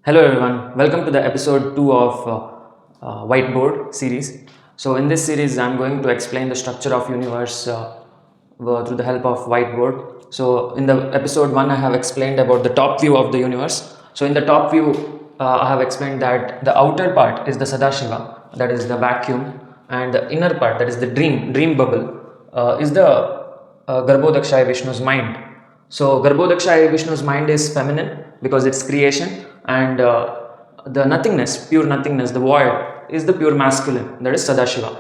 Hello everyone, welcome to the episode 2 of Whiteboard series. So in this series I'm going to explain the structure of universe through the help of whiteboard. So in the episode 1 I have explained about the top view of the universe. So in the top view I have explained that the outer part is the Sada Shiva, that is the vacuum, and the inner part, that is the dream bubble, is the Garbhodakshaya Vishnu's mind. So Garbhodakshaya Vishnu's mind is feminine because it's creation, and the nothingness, pure nothingness, the void, is the pure masculine, that is Sada Shiva.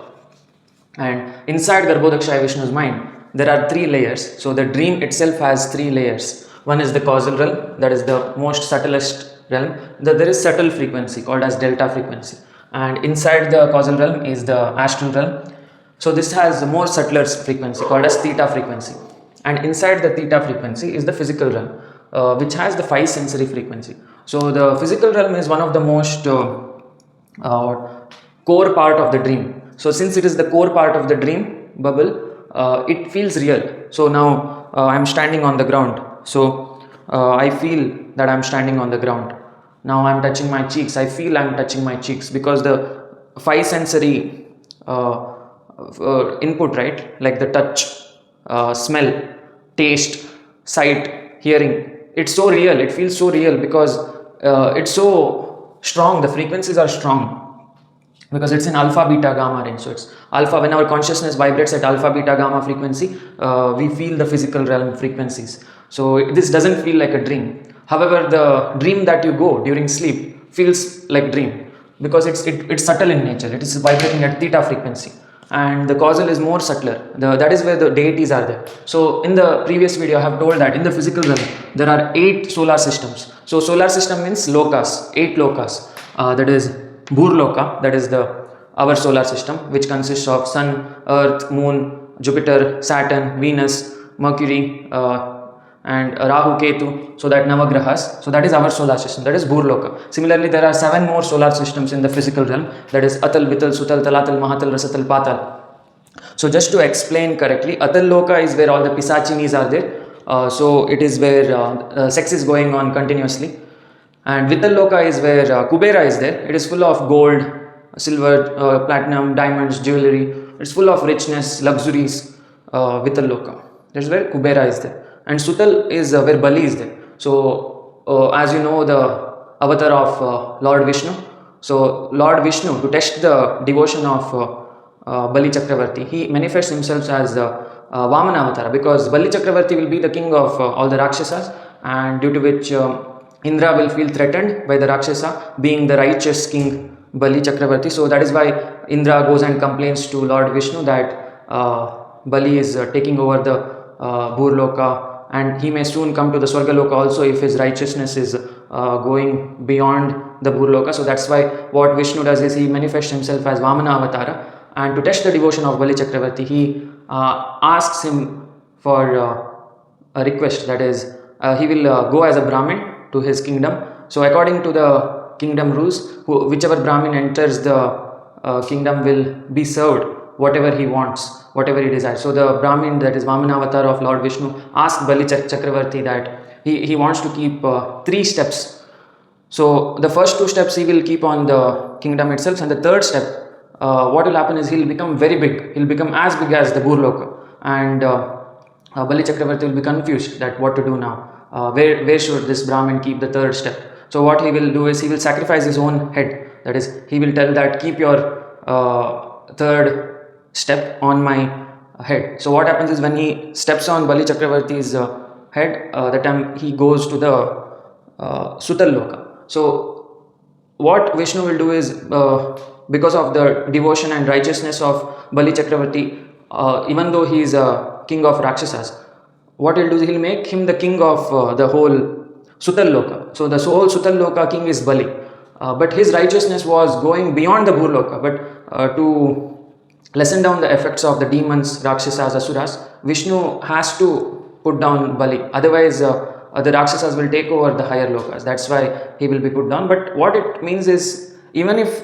And inside Garbhodakshaya Vishnu's mind, there are three layers. So the dream itself has three layers. One is the causal realm, that is the most subtlest realm. There is subtle frequency called as delta frequency, and inside the causal realm is the astral realm. So this has a more subtler frequency called as theta frequency, and inside the theta frequency is the physical realm, which has the five sensory frequency. So the physical realm is one of the most core part of the dream. So since it is the core part of the dream bubble, it feels real. So now I'm standing on the ground. So I feel that I'm standing on the ground. Now I'm touching my cheeks. I feel I'm touching my cheeks because the five sensory input, right? Like the touch, smell, taste, sight, hearing. It's so real. It feels so real because it's so strong. The frequencies are strong because it's in alpha, beta, gamma range. So it's alpha. When our consciousness vibrates at alpha, beta, gamma frequency, we feel the physical realm frequencies. So this doesn't feel like a dream. However, the dream that you go during sleep feels like dream because it's subtle in nature. It is vibrating at theta frequency, and the causal is more subtler. That is where the deities are there. So in the previous video I have told that in the physical realm there are 8 solar systems. So solar system means lokas, 8 lokas. That is Loka, that is our solar system, which consists of Sun, Earth, Moon, Jupiter, Saturn, Venus, Mercury, and Rahu, Ketu. So that Navagrahas. So that is our solar system. That is Loka. Similarly, there are 7 more solar systems in the physical realm. That is Atal, Vital, Sutal, Talatal, Mahatal, Rasatal, Patal. So just to explain correctly, Atal Loka is where all the Pisachinis are there. So it is where sex is going on continuously. And Vital Loka is where Kubera is there. It is full of gold, silver, platinum, diamonds, jewelry. It's full of richness, luxuries. Vital Loka. That's where Kubera is there. And Sutal is where Bali is there. So as you know, the avatar of Lord Vishnu. So Lord Vishnu, to test the devotion of Bali Chakravarti, he manifests himself as Vamana avatar, because Bali Chakravarti will be the king of all the Rakshasas, and due to which Indra will feel threatened by the Rakshasa being the righteous king Bali Chakravarti. So that is why Indra goes and complains to Lord Vishnu that Bali is taking over the Burloka, and he may soon come to the Swargaloka also if his righteousness is going beyond the Burloka. So that's why what Vishnu does is he manifests himself as Vamana Avatara, and to test the devotion of Bali Chakravarti, he asks him for a request, that is he will go as a Brahmin to his kingdom. So according to the kingdom rules, whichever Brahmin enters the kingdom will be served whatever he wants, whatever he desires. So the Brahmin, that is Vamana avatar of Lord Vishnu, asked Bali Chakravarti that he wants to keep 3 steps. So the first 2 steps he will keep on the kingdom itself, and the third step, what will happen is he'll become very big. He'll become as big as the Burloka, and Bali Chakravarti will be confused that what to do now. Where should this Brahmin keep the third step? So what he will do is he will sacrifice his own head. That is, he will tell that keep your third step on my head. So what happens is when he steps on Bali Chakravarti's head, that time he goes to the Sutal Loka. So what Vishnu will do is because of the devotion and righteousness of Bali Chakravarti, even though he is a king of Rakshasas, what he'll do is he'll make him the king of the whole Sutal Loka. So the whole Sutal Loka king is Bali, but his righteousness was going beyond the Burloka. But to lessen down the effects of the demons, Rakshasas, Asuras, Vishnu has to put down Bali. Otherwise, the Rakshasas will take over the higher Lokas. That's why he will be put down. But what it means is, even if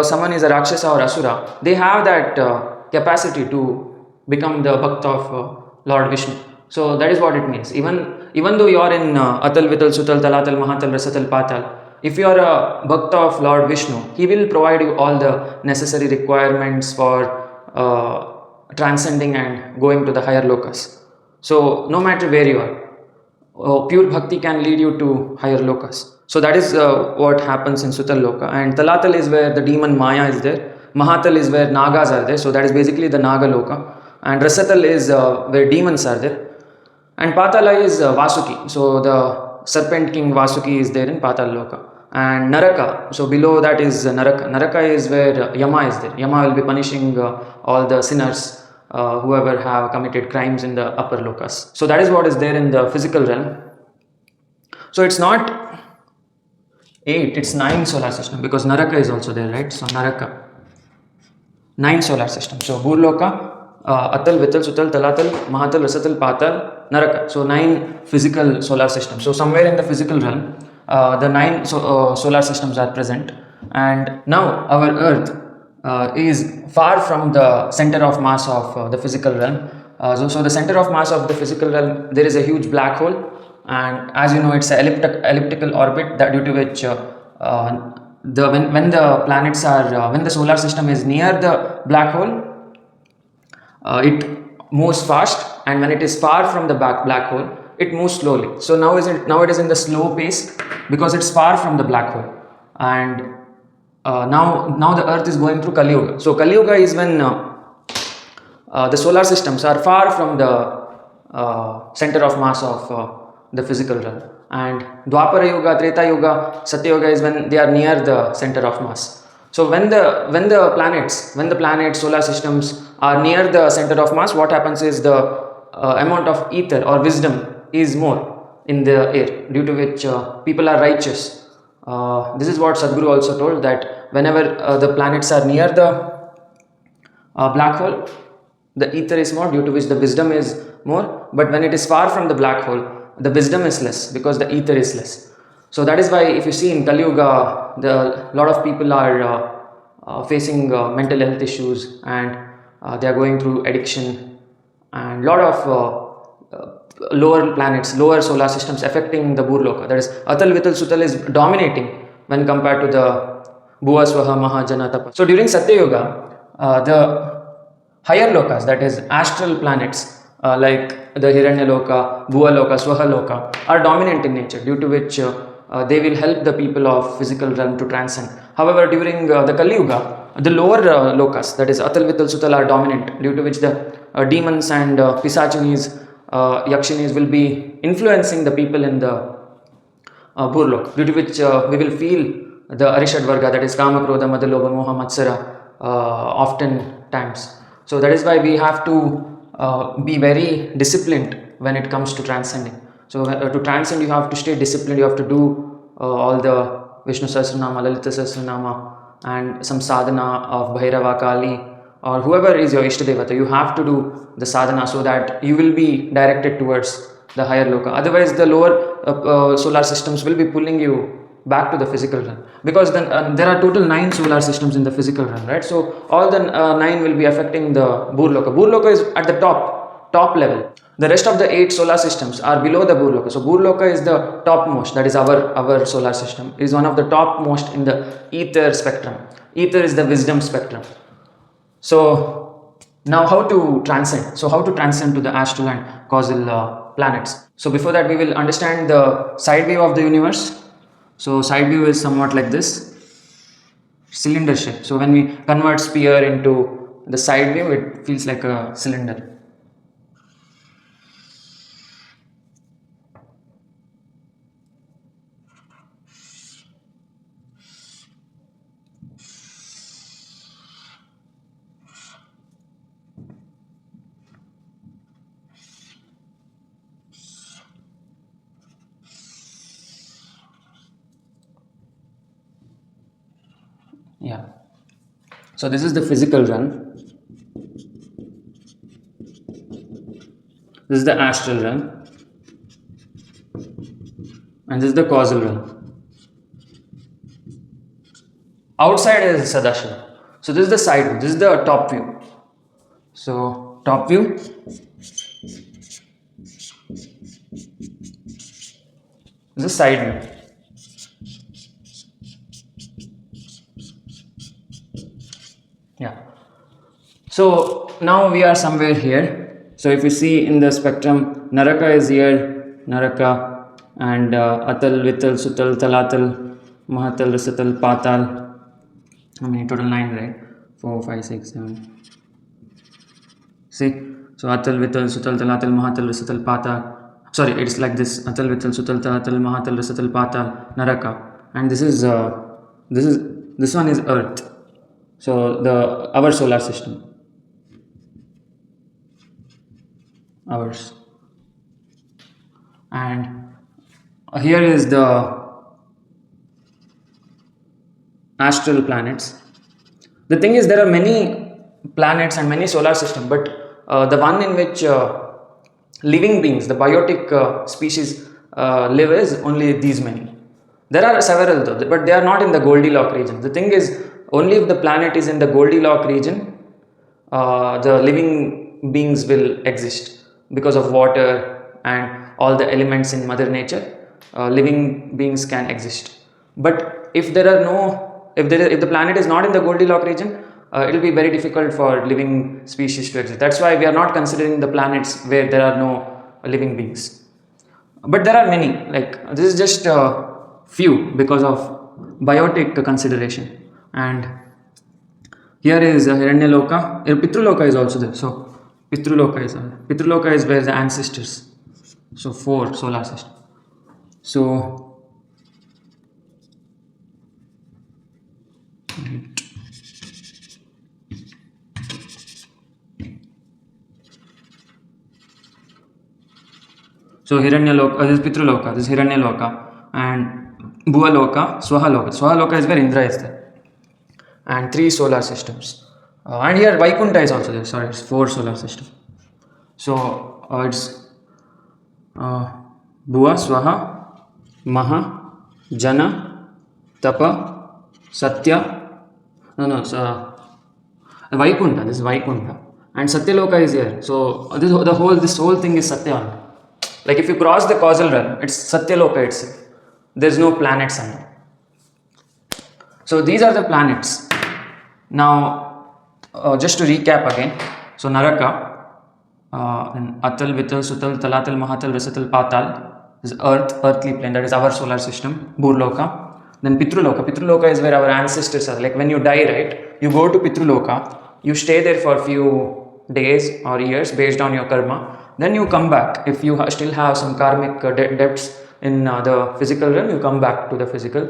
someone is a Rakshasa or Asura, they have that capacity to become the Bhakt of Lord Vishnu. So that is what it means. Even though you are in Atal, Vital, Sutal, Talatal, Mahatal, Rasatal, Patal, If you are a Bhakta of Lord Vishnu, he will provide you all the necessary requirements for transcending and going to the higher lokas. So no matter where you are, pure bhakti can lead you to higher lokas. So that is what happens in Sutal Loka. And Talatal is where the demon Maya is there. Mahatal is where Nagas are there. So that is basically the Naga Loka. And Rasatal is where demons are there. And Patala is Vasuki. So the serpent king Vasuki is there in Patal Loka. And Naraka, so below that is Naraka. Naraka is where Yama is there. Yama will be punishing all the sinners, whoever have committed crimes in the upper lokas. So that is what is there in the physical realm. So it's not 8, it's 9 solar system, because Naraka is also there, right? So Naraka, 9 solar system. So Burloka, Atal, Vital, Sutal, Talatal, Mahatal, Rasatal, Patal, Naraka. So 9 physical solar systems. So somewhere in the physical realm, the 9 solar systems are present. And now our Earth is far from the center of mass of the physical realm. So the center of mass of the physical realm, there is a huge black hole. And as you know, it's an elliptical orbit, that due to which when the planets are when the solar system is near the black hole, it moves fast, and when it is far from the black hole, it moves slowly. So now it is in the slow pace because it's far from the black hole. And now the Earth is going through Kali Yuga. So Kali Yuga is when the solar systems are far from the center of mass of the physical realm. And Dwapara Yuga, Treta Yuga, Satya Yuga is when they are near the center of mass. So when the planets, solar systems are near the center of mass, what happens is the amount of ether or wisdom is more in the air, due to which people are righteous. This is what Sadhguru also told, that whenever the planets are near the black hole, the ether is more, due to which the wisdom is more. But when it is far from the black hole, the wisdom is less because the ether is less. So that is why if you see in Kali Yuga, a lot of people are facing mental health issues, and they are going through addiction, and lot of lower planets, lower solar systems affecting the Burloka. That is, Atal, Vital, Sutal is dominating when compared to the Bhuva, Swaha, Maha, Jana, Tapa. So during Satya Yuga, the higher lokas, that is astral planets, like the Hiranya Loka, Bhuva Loka, Swaha Loka, are dominant in nature, due to which they will help the people of physical realm to transcend. However, during the Kali Yuga, the lower lokas, that is Atal, Vital, Sutal, are dominant, due to which the demons and Pisachinis, Yakshinis will be influencing the people in the Burlok, due to which we will feel the Arishad Varga, that is Kama, Krodha, Mada, Lobha, Moha, Matsara, often times. So that is why we have to be very disciplined when it comes to transcending. So to transcend, you have to stay disciplined. You have to do all the Vishnu Sahasranama, Lalita Sahasranama, and some sadhana of Bhairava, Kali, or whoever is your Ishtadevata. You have to do the sadhana so that you will be directed towards the higher loka. Otherwise, the lower solar systems will be pulling you back to the physical realm, because then there are total 9 solar systems in the physical realm, right? So all the 9 will be affecting the Burloka. Burloka is at the top level. The rest of the 8 solar systems are below the Burloka. So Burloka is the topmost, that is our solar system, is one of the topmost in the ether spectrum. Ether is the wisdom spectrum. So now how to transcend? So how to transcend to the astral and causal planets? So before that, we will understand the side view of the universe. So side view is somewhat like this, cylinder shape. So when we convert sphere into the side view, it feels like a cylinder. Yeah. So this is the physical realm. This is the astral realm. And this is the causal realm. Outside is Sada Shiva. So this is the side view. This is the top view. So top view. This is side view. Yeah. So now we are somewhere here. So if you see in the spectrum, Naraka is here, Naraka, and Atal, Vital, Sutal, Talatal, Mahatal, Risatal, Patal. How many? Total 9, right? 4, 5, 6, 7. See? So Atal, Vital, Sutal, Talatal, Mahatal, Risatal, Patal. Sorry, it's like this: Atal, Vital, Sutal, Talatal, Mahatal, Risatal, Patal, Naraka. And this is this one is Earth. So our solar system, ours. And here is the astral planets. The thing is, there are many planets and many solar systems, but the one in which living beings, the biotic species live, is only these many. There are several though, but they are not in the Goldilocks region. The thing is, only if the planet is in the Goldilocks region, the living beings will exist because of water and all the elements in Mother Nature. Living beings can exist. But if there are no, if the planet is not in the Goldilocks region, it will be very difficult for living species to exist. That's why we are not considering the planets where there are no living beings. But there are many. Like this is just few because of biotic consideration. And here is Hiranyaloka. Pitruloka is also there. So Pitruloka is where the ancestors. So 4 solar system. So Hiranyaloka, this is Pitruloka, this is Hiranyaloka, and Bhualoka, Swahaloka. Swahaloka is where Indra is there. And 3 solar systems. And here Vaikuntha is also there. Sorry, it's 4 solar system. So it's Bhuva, Swaha, Maha, Jana, Tapa, Satya. No, Vaikuntha. This is Vaikuntha, and Satyaloka is here. So this whole thing is Satya. Like if you cross the causal realm, it's Satyaloka itself. There's no planets under. So these are the planets. Now, just to recap again. So Naraka, Atal, Vital, Sutal, Talatal, Mahatal, Risatal, Patal. This is Earth, earthly plane, that is our solar system. Bhurloka. Then Pitruloka. Pitruloka is where our ancestors are. Like when you die, right? You go to Pitruloka. You stay there for a few days or years based on your karma. Then you come back. If you still have some karmic debts in the physical realm, you come back to the physical.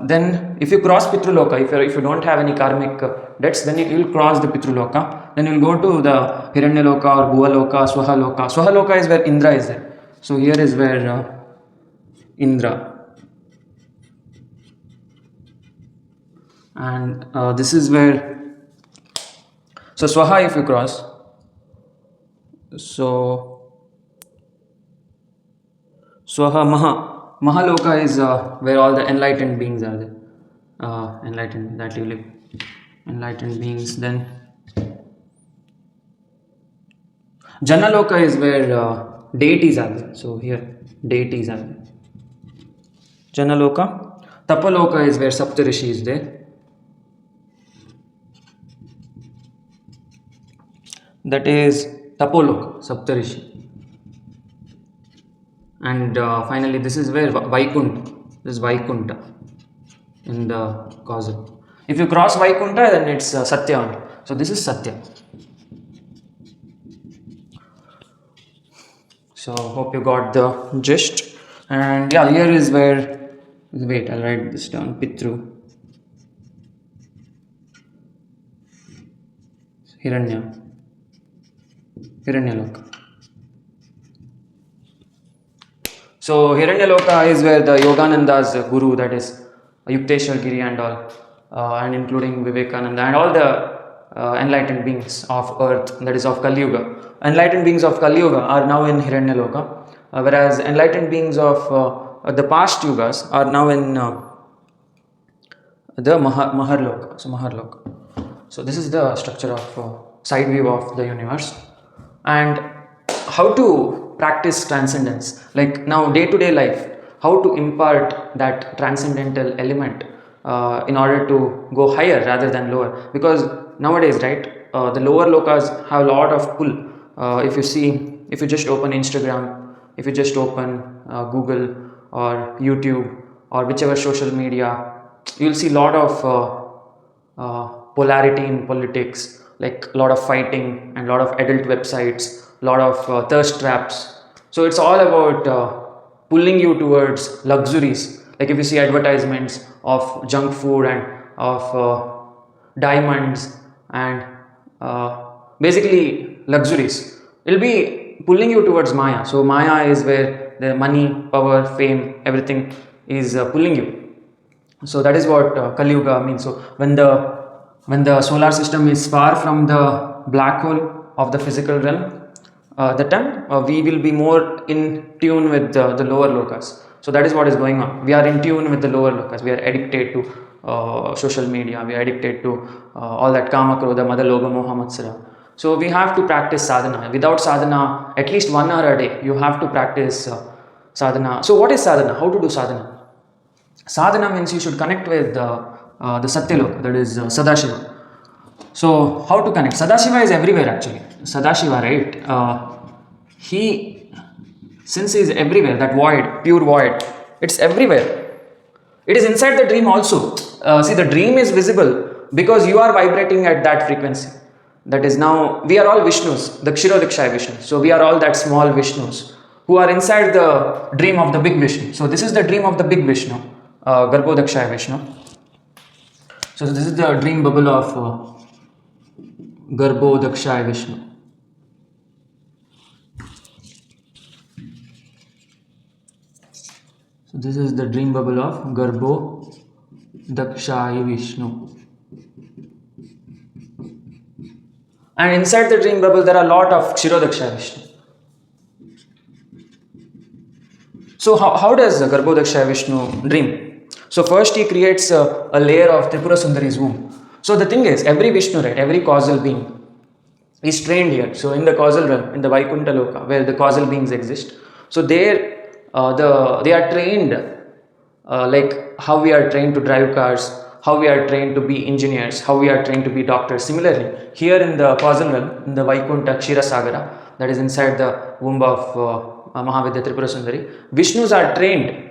Then if you cross Pitruloka, if you don't have any karmic debts, then you will cross the Pitruloka. Then you will go to the Hiranyaloka or Bhualoka, Swahaloka. Swahaloka is where Indra is there. So here is where Indra. And this is where, so Swaha if you cross, so Swaha Mahaloka is where all the enlightened beings are there. Enlightened, that you live. Enlightened beings. Then Janaloka is where deities are there. So here, deities are there. Janaloka. Tapaloka is where Saptarishi is there. That is Tapoloka, Saptarishi. And finally, this is where Vaikuntha. This is Vaikuntha in the causal. If you cross Vaikuntha, then it's Satya only. So this is Satya. So hope you got the gist. And yeah, here is where, wait, I'll write this down. Pitru, Hiranyaloka. So Hiranyaloka is where the Yogananda's guru, that is Yukteswar Giri and all, and including Vivekananda and all the enlightened beings of earth, that is of Kali Yuga. Enlightened beings of Kali Yuga are now in Hiranyaloka, whereas enlightened beings of the past yugas are now in the Maharloka. So Maharloka. So this is the structure of side view of the universe. And how to practice transcendence, like now day-to-day life, how to impart that transcendental element in order to go higher rather than lower, because nowadays, right, the lower lokas have a lot of pull. If you see, if you just open Instagram, if you just open Google or YouTube or whichever social media, you'll see a lot of polarity in politics, like a lot of fighting and a lot of adult websites, a lot of thirst traps. So it's all about pulling you towards luxuries. Like if you see advertisements of junk food and of diamonds and basically luxuries, it'll be pulling you towards Maya. So Maya is where the money, power, fame, everything is pulling you. So that is what Kali Yuga means. So when the solar system is far from the black hole of the physical realm, that time we will be more in tune with the lower lokas. So that is what is going on. We are in tune with the lower lokas. We are addicted to social media. We are addicted to all that kama, krodha, mada, loga, moha, matsara. So we have to practice sadhana. Without sadhana, at least 1 hour a day, you have to practice sadhana. So what is sadhana? How to do sadhana? Sadhana means you should connect with the Satyalok, that is Sada Shiva. So how to connect? Sada Shiva is everywhere actually. Sada Shiva, right? Since he is everywhere, that void, pure void, it's everywhere. It is inside the dream also. See, the dream is visible because you are vibrating at that frequency. That is, now we are all Vishnus, the Kshirodikshaya Vishnu. So we are all that small Vishnus who are inside the dream of the big Vishnu. So this is the dream of the big Vishnu, Garbhodakshaya Vishnu. So this is the dream bubble of Garbhodakshaya Vishnu. So this is the dream bubble of Garbhodakshaya Vishnu. And inside the dream bubble, there are a lot of Kshirodakshaya Vishnu. So how does Garbhodakshaya Vishnu dream? So first he creates a layer of Tripura Sundari's womb. So the thing is, every Vishnu, right, every causal being is trained here. So in the causal realm, in the Vaikuntha Loka, where the causal beings exist, so there they are trained like how we are trained to drive cars, how we are trained to be engineers, how we are trained to be doctors. Similarly, here in the causal realm, in the Vaikuntha Kshira Sagara, that is inside the womb of Mahavidya Tripura Sundari, Vishnus are trained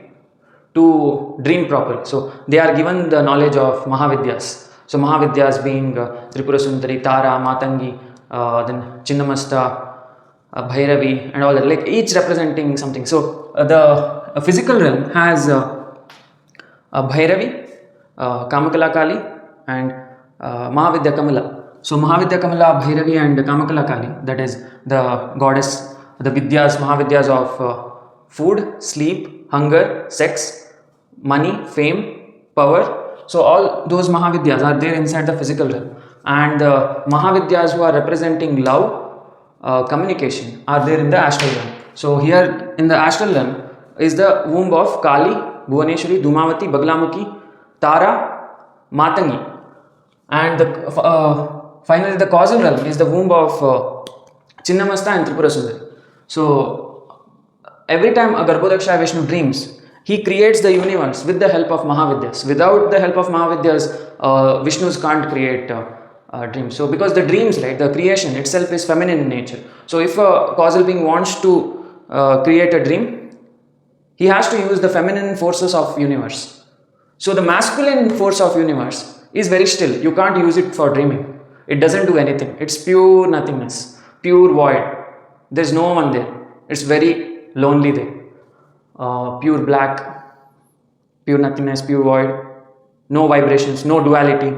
to dream properly. So they are given the knowledge of Mahavidyas. So Mahavidyas being Tripura Sundari, Tara, Matangi, then Chinnamasta, Bhairavi and all that, like each representing something. So the physical realm has Bhairavi, Kamakala Kali and Mahavidya Kamala. So Mahavidya Kamala, Bhairavi and Kamakala Kali, that is the goddess, the Vidyas, Mahavidyas of food, sleep, hunger, sex, money, fame, power. So all those Mahavidyas are there inside the physical realm. And the Mahavidyas who are representing love, communication are there in the astral realm. So here in the astral realm is the womb of Kali, Bhuvaneshwari, Dhumavati, Baglamukhi, Tara, Matangi. And finally the causal realm is the womb of Chinnamasta and Tripura Sundari. So every time a Garbhodakshaya Vishnu dreams, he creates the universe with the help of Mahavidyas. Without the help of Mahavidyas, Vishnus can't create dreams. So because the dreams, right, the creation itself is feminine in nature. So if a causal being wants to create a dream, he has to use the feminine forces of universe. So the masculine force of universe is very still. You can't use it for dreaming. It doesn't do anything. It's pure nothingness, pure void. There's no one there. It's very lonely there. Pure black, pure nothingness, pure void, no vibrations, no duality.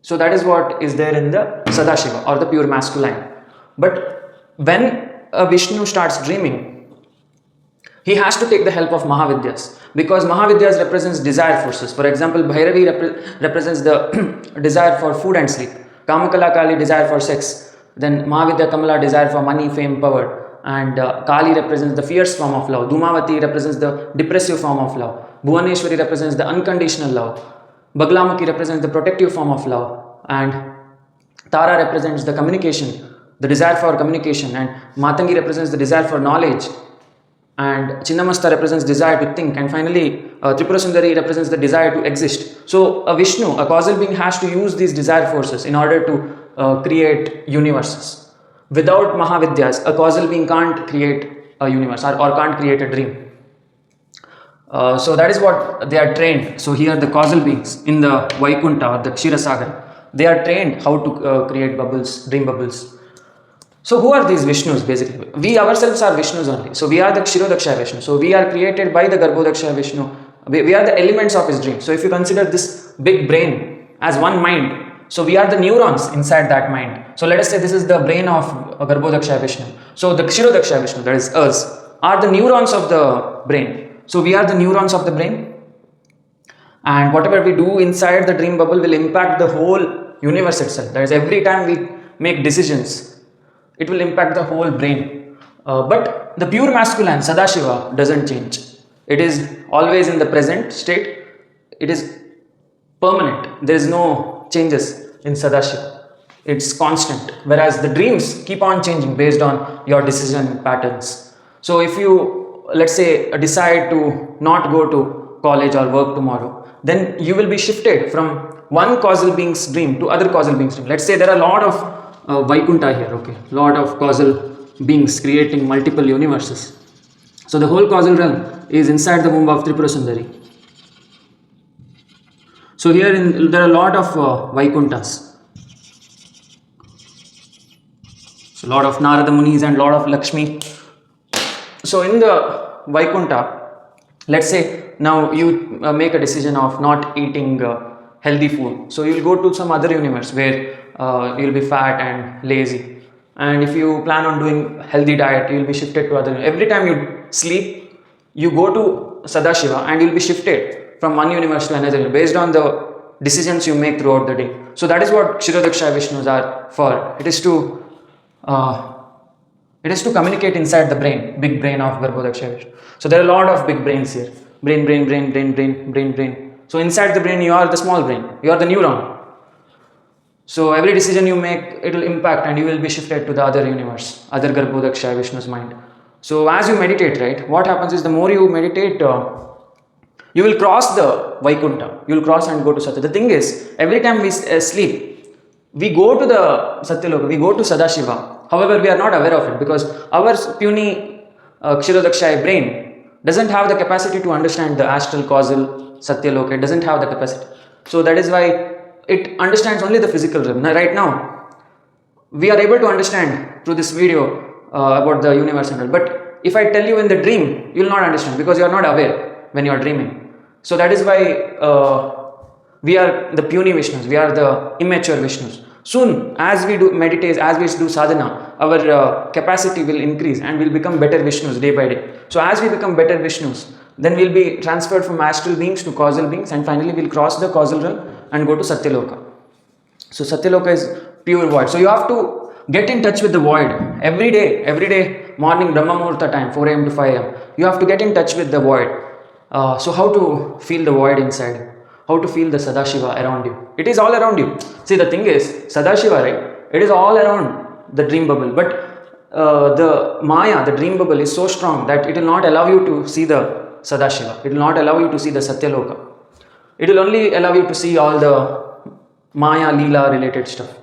So that is what is there in the Sada Shiva or the pure masculine. But when a Vishnu starts dreaming, he has to take the help of Mahavidyas, because Mahavidyas represents desire forces. For example, Bhairavi represents the desire for food and sleep, Kamakala Kali desire for sex, then Mahavidya Kamala desire for money, fame, power, and Kali represents the fierce form of love, Dhumavati represents the depressive form of love, Bhuvaneshwari represents the unconditional love, Baglamukhi represents the protective form of love, and Tara represents the communication, the desire for communication, and Matangi represents the desire for knowledge, and Chinnamasta represents desire to think, and finally Tripura Sundari represents the desire to exist. So a Vishnu, a causal being, has to use these desire forces in order to create universes. Without Mahavidyas, a causal being can't create a universe or can't create a dream. So that is what they are trained. So here the causal beings in the Vaikunta or the Kshirosagar, they are trained how to create bubbles, dream bubbles. So who are these Vishnus basically? We ourselves are Vishnus only. So we are the Kshirodakshaya Vishnu. So we are created by the Garbhodakshaya Vishnu. We are the elements of his dream. So if you consider this big brain as one mind, so we are the neurons inside that mind. So let us say this is the brain of Garbhodakshaya Vishnu. So the Kshirodakshaya Vishnu, that is us, are the neurons of the brain. So we are the neurons of the brain. And whatever we do inside the dream bubble will impact the whole universe itself. That is, every time we make decisions, it will impact the whole brain. But the pure masculine, Sada Shiva, doesn't change. It is always in the present state. It is permanent. There is no changes in Sada Shiva. It's constant. Whereas the dreams keep on changing based on your decision patterns. So if you, let's say, decide to not go to college or work tomorrow, then you will be shifted from one causal being's dream to other causal being's dream. Let's say there are a lot of Vaikunta here, okay, lot of causal beings creating multiple universes. So the whole causal realm is inside the womb of Tripura Sundari. So here there are a lot of Vaikuntas. So a lot of Narada Munis and a lot of Lakshmi. So in the Vaikunta, let's say now you make a decision of not eating healthy food. So you will go to some other universe where you will be fat and lazy. And if you plan on doing healthy diet, you will be shifted to other. Every time you sleep, you go to Sada Shiva and you will be shifted from one universe to another based on the decisions you make throughout the day. So that is what Kshirodakshaya Vishnus are for. It is to communicate inside the brain, big brain of Garbhodakshaya Vishnu. So there are a lot of big brains here. Brain. So inside the brain, you are the small brain. You are the neuron. So every decision you make, it will impact and you will be shifted to the other universe, other Garbhodakshaya Vishnu's mind. So as you meditate, right, what happens is the more you meditate, you will cross the Vaikunta. You will cross and go to Satya. The thing is, every time we sleep, we go to the Satyaloka, we go to Sada Shiva. However, we are not aware of it because our puny Kshirodakshaya brain doesn't have the capacity to understand the astral causal Satyaloka. It doesn't have the capacity. So that is why it understands only the physical realm. Now, right now, we are able to understand through this video about the universe and all. But if I tell you in the dream, you will not understand because you are not aware when you are dreaming. So that is why we are the puny Vishnus. We are the immature Vishnus. Soon, as we do meditate, as we do sadhana, our capacity will increase and we'll become better Vishnus day by day. So as we become better Vishnus, then we'll be transferred from astral beings to causal beings, and finally we'll cross the causal realm and go to Satyaloka. So Satyaloka is pure void. So you have to get in touch with the void every day, morning Brahma Muhurta time, 4 a.m. to 5 a.m. You have to get in touch with the void. So how to feel the void inside? How to feel the Sada Shiva around you? It is all around you. See, the thing is, Sada Shiva, right? It is all around the dream bubble. But the Maya, the dream bubble, is so strong that it will not allow you to see the Sada Shiva. It will not allow you to see the Satyaloka. It will only allow you to see all the Maya, Leela related stuff.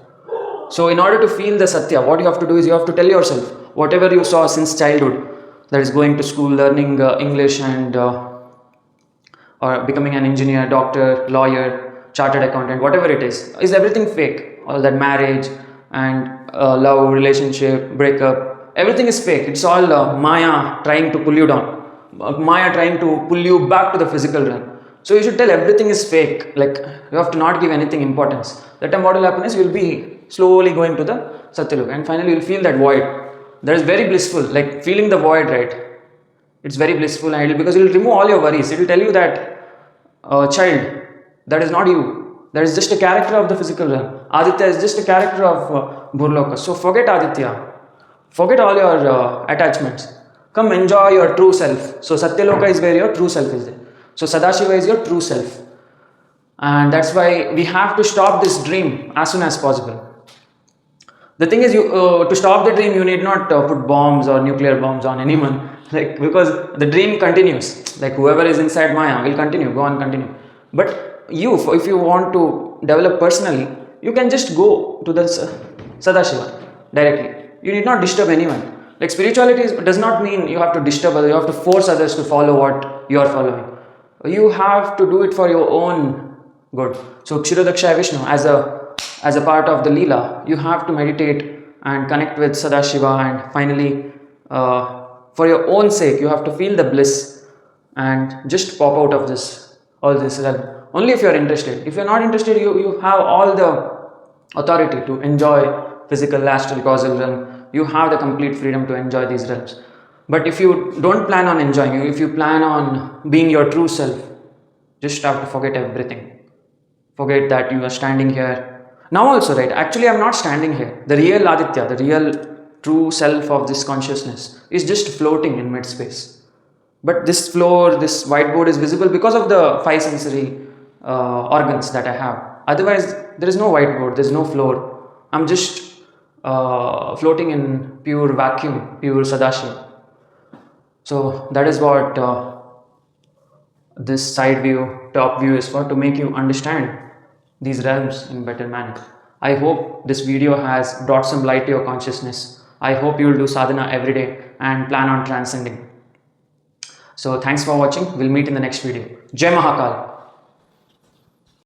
So in order to feel the Satya, what you have to do is you have to tell yourself, whatever you saw since childhood, that is going to school, learning English and or becoming an engineer, doctor, lawyer, chartered accountant, whatever it is everything fake. All that marriage and love, relationship, breakup, everything is fake. It's all Maya trying to pull you down. Maya trying to pull you back to the physical realm. So you should tell everything is fake. Like, you have to not give anything importance. That time what will happen is you will be slowly going to the Satyaloka and finally you will feel that void. That is very blissful. Like feeling the void, right? It's very blissful and because it will remove all your worries. It will tell you that child, that is not you. That is just a character of the physical realm. Aditya is just a character of Lokas. So forget Aditya. Forget all your attachments. Come enjoy your true self. So Satyaloka is where your true self is there. So Sadashiva is your true self. And that's why we have to stop this dream as soon as possible. The thing is, to stop the dream, you need not put bombs or nuclear bombs on anyone. Like, because the dream continues, like whoever is inside Maya will continue, go on, continue. But you, if you want to develop personally, you can just go to the Sada Shiva directly. You need not disturb anyone. Like, spirituality does not mean you have to disturb others, you have to force others to follow what you are following. You have to do it for your own good. So Kshirodakshaya Vishnu, as a part of the Leela, you have to meditate and connect with Sada Shiva, and finally, for your own sake, you have to feel the bliss and just pop out of all this realm. Only if you are interested. If you are not interested, you have all the authority to enjoy physical, astral, causal realm. You have the complete freedom to enjoy these realms. But if you don't plan on enjoying, if you plan on being your true self, just have to forget everything. Forget that you are standing here. Now also, right, actually I'm not standing here. The real Aditya, the real true self of this consciousness is just floating in mid-space. But this floor, this whiteboard is visible because of the 5 sensory organs that I have. Otherwise, there is no whiteboard, there is no floor. I'm just floating in pure vacuum, pure Sadashiva. So that is what this side view, top view is for, to make you understand these realms in better manner. I hope this video has brought some light to your consciousness. I hope you will do sadhana every day and plan on transcending. So thanks for watching. We'll meet in the next video. Jai Mahakal.